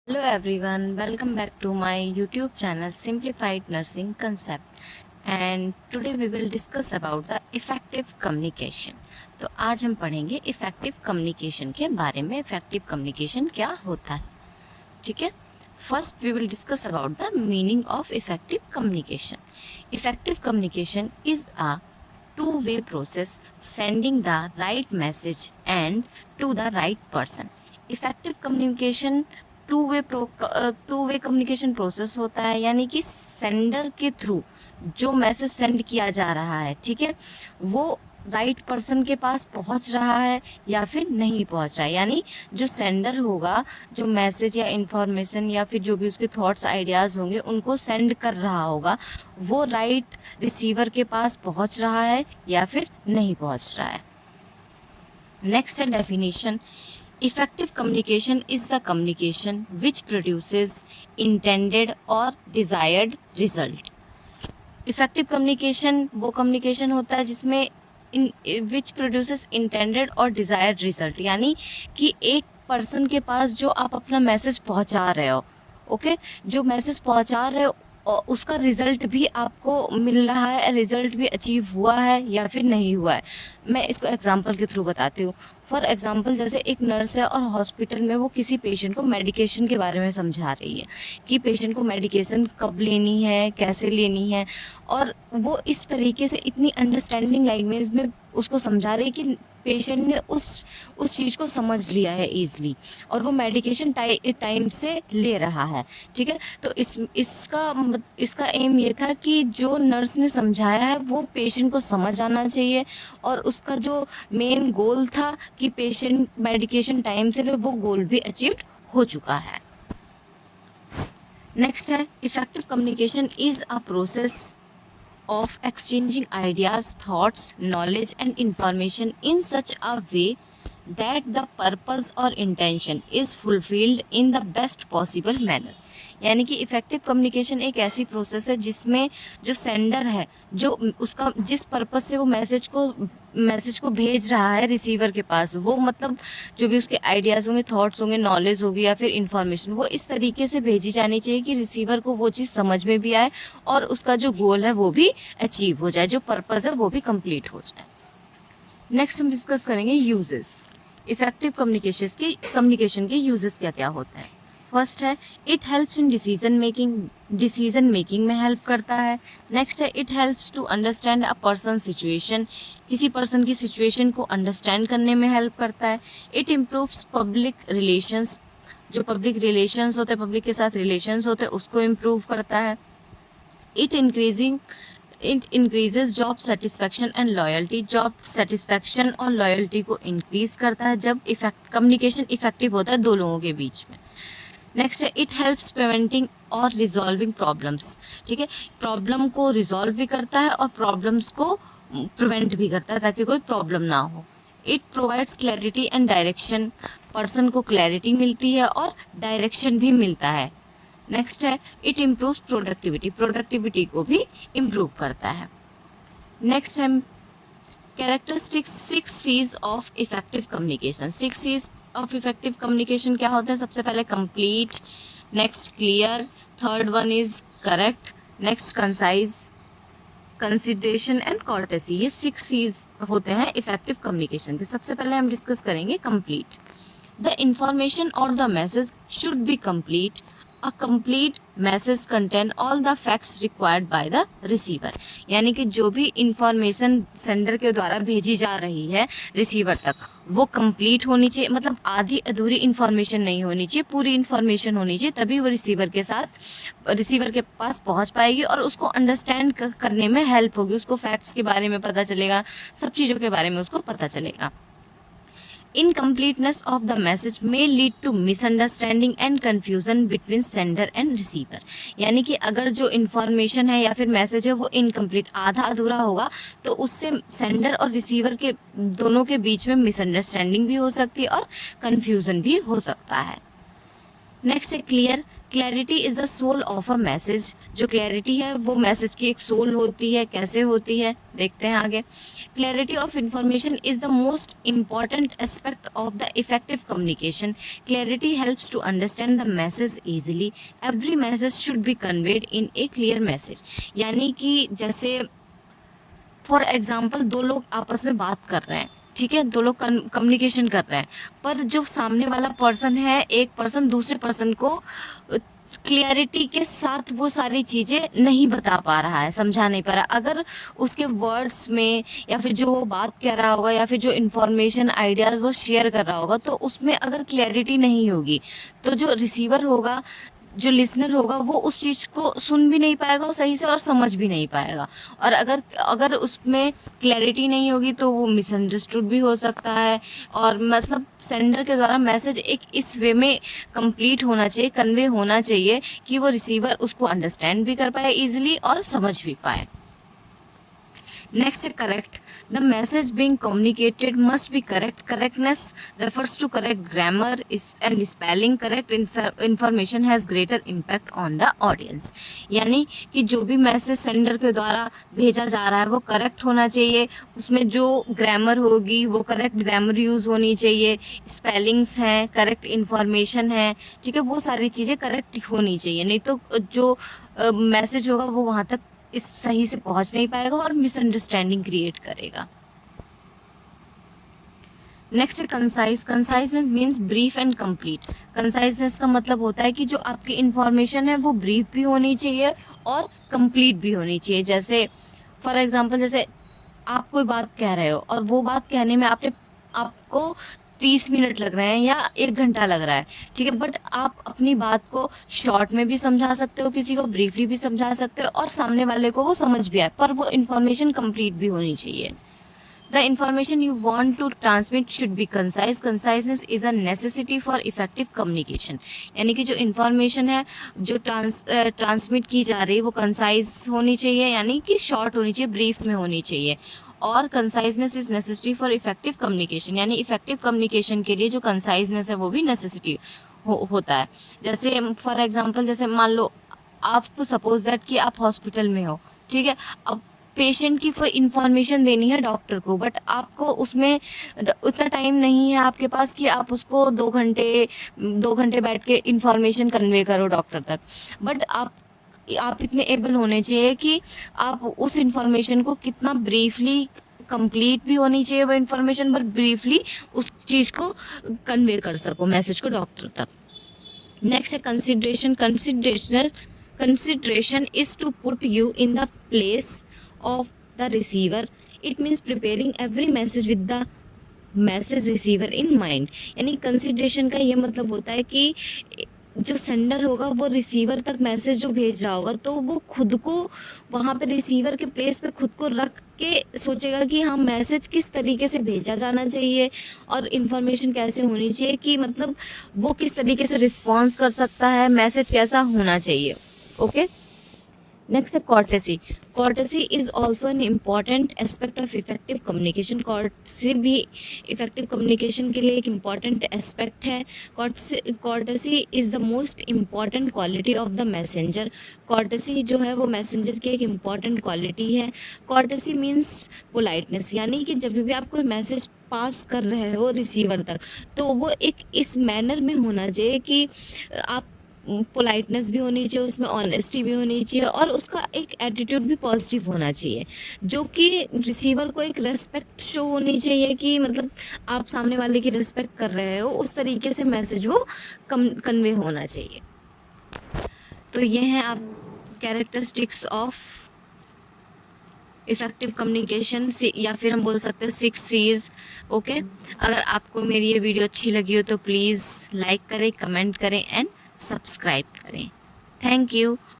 Hello everyone, welcome back to my YouTube channel Simplified Nursing Concept and today we will discuss about the effective communication। तो आज हम पढ़ेंगे effective communication के बारे में। Effective communication क्या होता है, ठीक है। First we will discuss about the meaning of effective communication. Effective communication is a two-way process sending the right message and to the right person। Effective communication two way communication process होता है, यानी कि sender के through जो message send किया जा रहा है, ठीक है, वो राइट पर्सन के पास पहुंच रहा है या फिर नहीं पहुंच रहा है। यानी जो सेंडर होगा, जो मैसेज या इंफॉर्मेशन या फिर जो भी उसके थॉट्स आइडियाज़ होंगे उनको सेंड कर रहा होगा, वो राइट रिसीवर के पास पहुंच रहा है या फिर नहीं पहुंच रहा है। नेक्स्ट है definition. Effective communication is the communication which produces intended or desired result। Effective communication वो communication होता है जिसमें which produces intended और desired result, यानी कि एक पर्सन के पास जो आप अपना मैसेज पहुंचा रहे हो, ओके, जो मैसेज पहुंचा रहे हो और उसका रिजल्ट भी आपको मिल रहा है, रिजल्ट भी अचीव हुआ है या फिर नहीं हुआ है। मैं इसको एग्जांपल के थ्रू बताती हूँ। फॉर एग्जांपल, जैसे एक नर्स है और हॉस्पिटल में वो किसी पेशेंट को मेडिकेशन के बारे में समझा रही है कि पेशेंट को मेडिकेशन कब लेनी है, कैसे लेनी है, और वो इस तरीके से इतनी अंडरस्टैंडिंग लैंग्वेज में उसको समझा रही है कि पेशेंट ने उस चीज़ को समझ लिया है ईजिली, और वो मेडिकेशन टाइम से ले रहा है, ठीक है। तो इसका एम ये था कि जो नर्स ने समझाया है वो पेशेंट को समझ आना चाहिए, और उसका जो मेन गोल था कि पेशेंट मेडिकेशन टाइम से ले, वो गोल भी अचीव हो चुका है। नेक्स्ट है effective communication is a process of exchanging ideas, thoughts, knowledge and information in such a way that the purpose or intention is fulfilled in the best possible manner। यानी कि इफेक्टिव कम्युनिकेशन एक ऐसी process है जिसमें जो sender है, जो उसका जिस पर्पस से वो मैसेज को भेज रहा है रिसीवर के पास, वो मतलब जो भी उसके आइडियाज़ होंगे, थॉट्स होंगे, नॉलेज होगी या फिर इंफॉर्मेशन, वो इस तरीके से भेजी जानी चाहिए कि रिसीवर को वो चीज़ समझ में भी आए और उसका जो गोल है वो भी अचीव हो जाए, जो पर्पस है वो भी कंप्लीट हो जाए। नेक्स्ट हम डिस्कस करेंगे यूजेस। इफेक्टिव कम्युनिकेशन के यूजेस क्या क्या होते हैं। फर्स्ट है it helps in decision making में हेल्प करता है। नेक्स्ट है it helps to understand a person situation, किसी पर्सन की सिचुएशन को अंडरस्टैंड करने में हेल्प करता है। इट इम्प्रूव्स पब्लिक रिलेशंस, जो पब्लिक रिलेशंस होते हैं, पब्लिक के साथ रिलेशंस होते हैं, उसको इम्प्रूव करता है। It increases job satisfaction and loyalty, job satisfaction और लॉयल्टी को इंक्रीज करता है जब कम्युनिकेशन इफेक्टिव होता है दो लोगों के बीच में। नेक्स्ट है इट हेल्प्स प्रिवेंटिंग और रिजॉल्विंग प्रॉब्लम्स, ठीक है, प्रॉब्लम को रिजॉल्व भी करता है और प्रॉब्लम्स को प्रिवेंट भी करता है ताकि कोई प्रॉब्लम ना हो। It provides clarity and direction, person को क्लैरिटी मिलती है और डायरेक्शन भी मिलता है। नेक्स्ट है इट इम्प्रूव्स प्रोडक्टिविटी, प्रोडक्टिविटी को भी इम्प्रूव करता है। नेक्स्ट है characteristics 6 C's of effective communication. 6 C's of effective communication क्या होते हैं? सबसे पहले complete, next clear, third one is correct, next concise, consideration and courtesy. ये 6 C's होते हैं इफेक्टिव कम्युनिकेशन के। सबसे पहले हम डिस्कस करेंगे कंप्लीट। द इंफॉर्मेशन और the message should B complete. A complete message contain all the facts required by the receiver, यानी कि जो भी इंफॉर्मेशन सेंडर के द्वारा भेजी जा रही है रिसीवर तक, वो कंप्लीट होनी चाहिए, मतलब आधी अधूरी इंफॉर्मेशन नहीं होनी चाहिए, पूरी इंफॉर्मेशन होनी चाहिए, तभी वो रिसीवर के पास पहुंच पाएगी और उसको अंडरस्टैंड करने में हेल्प होगी, उसको फैक्ट्स के बारे में पता चलेगा, सब चीज़ों के बारे में उसको पता चलेगा। Incompleteness of the message may lead to misunderstanding and confusion between sender and receiver, यानी कि अगर जो इन्फॉर्मेशन है या फिर मैसेज है वो इनकम्प्लीट, आधा अधूरा होगा, तो उससे सेंडर और रिसीवर के दोनों के बीच में मिसअंडरस्टैंडिंग भी हो सकती है और कन्फ्यूजन भी हो सकता है। नेक्स्ट है clear. Clarity is the soul of a message. जो क्लैरिटी है वो मैसेज की एक सोल होती है। कैसे होती है देखते हैं आगे। Clarity of information is the most important aspect of the effective communication. Clarity helps to understand the message easily. Every message should be conveyed in a clear message. यानी कि जैसे फॉर एग्जाम्पल दो लोग आपस में बात कर रहे हैं, ठीक है, दो लोग कम्युनिकेशन कर रहे हैं, पर जो सामने वाला पर्सन है, एक पर्सन दूसरे पर्सन को क्लियरिटी के साथ वो सारी चीज़ें नहीं बता पा रहा है, समझा नहीं पा रहा। अगर उसके वर्ड्स में या फिर जो वो बात कह रहा होगा या फिर जो इन्फॉर्मेशन आइडियाज़ वो शेयर कर रहा होगा, तो उसमें अगर क्लैरिटी नहीं होगी तो जो रिसीवर होगा, जो लिसनर होगा, वो उस चीज़ को सुन भी नहीं पाएगा और सही से और समझ भी नहीं पाएगा। और अगर अगर उसमें क्लैरिटी नहीं होगी तो वो मिसअंडरस्टूड भी हो सकता है। और मतलब सेंडर के द्वारा मैसेज एक इस वे में कंप्लीट होना चाहिए, कन्वे होना चाहिए कि वो रिसीवर उसको अंडरस्टैंड भी कर पाए इजीली और समझ भी पाए। Next is correct. The message being communicated must be correct. Correctness refers to correct grammar and spelling. Correct information has greater impact on the audience. यानी कि जो भी मैसेज सेंडर के द्वारा भेजा जा रहा है वो करेक्ट होना चाहिए। उसमें जो ग्रामर होगी वो करेक्ट ग्रामर यूज़ होनी चाहिए, स्पेलिंग्स हैं, करेक्ट इन्फॉर्मेशन है, ठीक है, वो सारी चीज़ें करेक्ट होनी चाहिए। नहीं तो जो मैसेज होगा वो वहाँ तक इस सही से पहुंच नहीं पाएगा और मिसअंडरस्टैंडिंग क्रिएट करेगा। नेक्स्ट है concise. Conciseness means brief and complete. Conciseness का मतलब होता है कि जो आपकी इंफॉर्मेशन है वो ब्रीफ भी होनी चाहिए और कंप्लीट भी होनी चाहिए। जैसे फॉर एग्जांपल, जैसे आप कोई बात कह रहे हो और वो बात कहने में आपको 30 मिनट लग रहे हैं या 1 घंटा लग रहा है, ठीक है, बट आप अपनी बात को शॉर्ट में भी समझा सकते हो, किसी को ब्रीफली भी समझा सकते हो और सामने वाले को वो समझ भी आए, पर वो इन्फॉर्मेशन कंप्लीट भी होनी चाहिए। The information you want to transmit should be concise. Conciseness is a necessity for effective communication. यानी कि जो इन्फॉर्मेशन है जो ट्रांसमिट की जा रही है वो कंसाइज होनी चाहिए, यानी कि शॉर्ट होनी चाहिए, ब्रीफ में होनी चाहिए। और conciseness is necessary for effective communication, यानी इफेक्टिव कम्युनिकेशन के लिए जो कंसाइजनेस है वो भी नेसेसिटी होता है। जैसे फॉर एग्जांपल, जैसे मान लो आप सपोज दैट कि आप हॉस्पिटल में हो, ठीक है, अब पेशेंट की कोई इन्फॉर्मेशन देनी है डॉक्टर को, बट आपको उसमें उतना टाइम नहीं है आपके पास कि आप उसको 2 घंटे बैठ के इन्फॉर्मेशन कन्वे करो डॉक्टर तक। बट आप इतने एबल होने चाहिए कि आप उस इन्फॉर्मेशन को कितना ब्रीफली, कंप्लीट भी होनी चाहिए वो इन्फॉर्मेशन, बट ब्रीफली उस चीज़ को कन्वे कर सको मैसेज को डॉक्टर तक। नेक्स्ट है consideration. Consideration is to put you in the place of the receiver. It means preparing every message with the message receiver in mind. यानी कंसिडरेशन का ये मतलब होता है कि जो सेंडर होगा वो रिसीवर तक मैसेज जो भेज रहा होगा तो वो खुद को वहाँ पे रिसीवर के प्लेस पे खुद को रख के सोचेगा कि हाँ मैसेज किस तरीके से भेजा जाना चाहिए और इन्फॉर्मेशन कैसे होनी चाहिए, कि मतलब वो किस तरीके से रिस्पॉन्स कर सकता है, मैसेज कैसा होना चाहिए। ओके। नेक्स्ट है courtesy. Courtesy is also an important aspect of effective communication. Courtesy भी इफेक्टिव कम्युनिकेशन के लिए एक इम्पॉर्टेंट एस्पेक्ट है। Courtesy is the most important quality of the messenger. Courtesy जो है वो मैसेंजर की एक इम्पॉर्टेंट क्वालिटी है। कॉर्टेसी मीन्स पोलाइटनेस, यानी कि जब भी आप कोई मैसेज पास कर रहे हो रिसीवर तक तो वो एक इस मैनर में होना चाहिए कि आप पोलाइटनेस भी होनी चाहिए, उसमें ऑनेस्टी भी होनी चाहिए और उसका एक एटीट्यूड भी पॉजिटिव होना चाहिए, जो कि रिसीवर को एक रेस्पेक्ट शो होनी चाहिए कि मतलब आप सामने वाले की रिस्पेक्ट कर रहे हो, उस तरीके से मैसेज वो कन्वे होना चाहिए। तो ये हैं आप कैरेक्टरिस्टिक्स ऑफ इफेक्टिव कम्युनिकेशन से, या फिर हम बोल सकते हैं 6 C's। ओके। अगर आपको मेरी ये वीडियो अच्छी लगी हो तो प्लीज़ लाइक करें, कमेंट करें एंड सब्सक्राइब करें। Thank you.